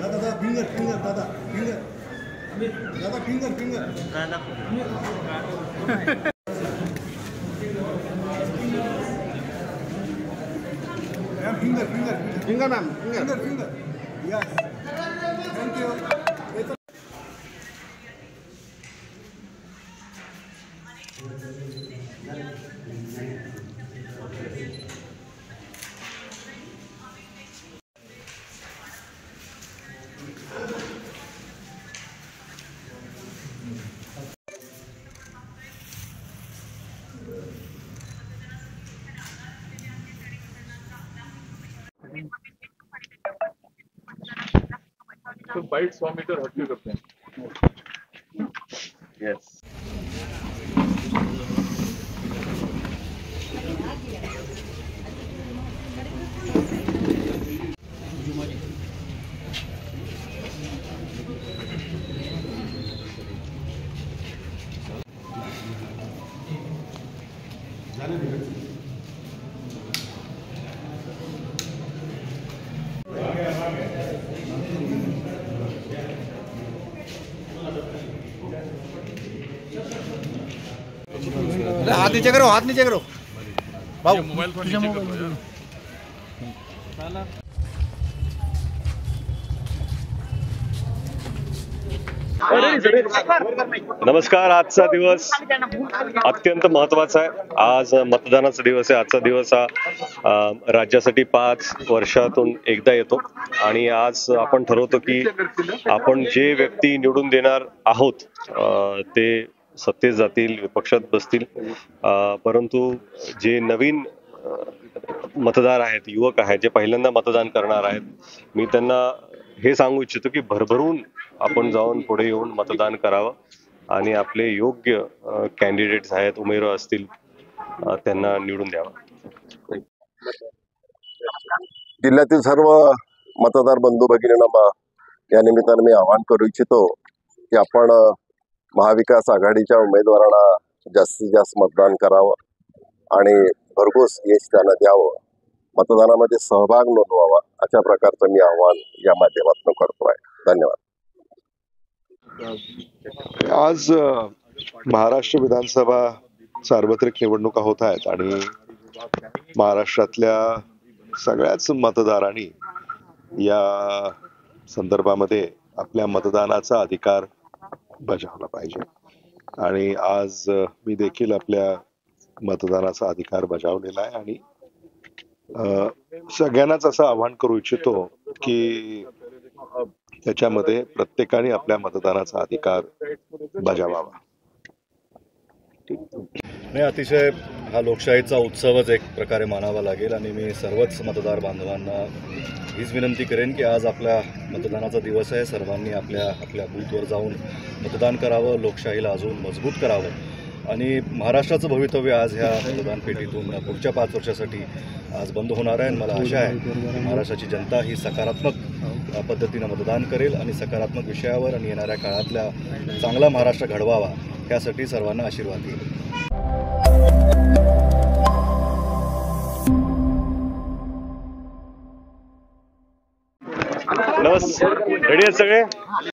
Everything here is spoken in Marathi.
दादा फिंगर फिंगर दादा फिंगर दादा फिंगर फिंगर दादा finger finger finger ma'am finger finger yes thank you तो बाइट 100 मीटर हट के करते हैं। यस हाथ नीचे करो भाऊ मोबाइल फोन नीचे करो यार। नमस्कार. आजचा दिवस अत्यंत महत्त्वाचा आहे. आज मतदानाचा दिवस आहे. आजचा दिवस हा राज्यासाठी 5 वर्षातून एकदा येतो आणि आज आपण ठरवतो की आपण जे व्यक्ती निवडून देणार आहोत ते सत्तेत जातील, विपक्षात बसतील, परंतु जे नवीन मतदार आहेत, युवक आहेत, जे पहिल्यांदा मतदान करणार आहेत, मी त्यांना हे सांगू इच्छितो की भरभरून आपण जाऊन पुढे येऊन मतदान करावं आणि आपले योग्य कॅन्डिडेट्स आहेत, उमेदवार असतील, त्यांना निवडून द्यावं. जिल्ह्यातील सर्व मतदार बंधू भगिनींना या निमित्ताने मी आवाहन करू इच्छितो की आपण महाविकास आघाडीच्या उमेदवारांना जास्तीत जास्त मतदान करावं आणि भरघोस यश त्यांना द्यावं, मतदानामध्ये सहभाग नोंदवावा, अशा प्रकारचं मी आवाहन या माध्यमातून करतो आहे. धन्यवाद. आज महाराष्ट्र विधानसभा सार्वत्रिक निवडणुका होत आहेत आणि महाराष्ट्रातल्या सगळ्याच मतदारांनी या संदर्भामध्ये आपल्या मतदानाचा अधिकार बजावला पाहिजे आणि आज मी देखील आपल्या मतदानाचा अधिकार बजावलेला आहे आणि सगळ्यांनाच असं आवाहन करू इच्छितो की त्याच्यामध्ये प्रत्येकाने आपल्या मतदानाचा अधिकार बजावावा. नाही, अतिशय हा लोकशाहीचा उत्सवच एक प्रकारे मानावा लागेल आणि मी सर्वच मतदार बांधवांना हीच विनंती करेन की आज आपल्या मतदानाचा दिवस आहे. सर्वांनी आपल्या आपल्या बूथवर जाऊन मतदान करावं, लोकशाहीला अजून मजबूत करावं आणि महाराष्ट्राचं भवितव्य आज ह्या मतदान पेटीतून पुढच्या 5 वर्षासाठी आज बंद होणार आहे. मला आशा आहे की महाराष्ट्राची जनता ही सकारात्मक पद्धतीनं मतदान करेल आणि सकारात्मक विषयावर आणि येणाऱ्या काळातल्या चांगला महाराष्ट्र घडवावा यासाठी सर्वांना आशीर्वाद देईल. नमस्कार. रेडी आहेत सगळे?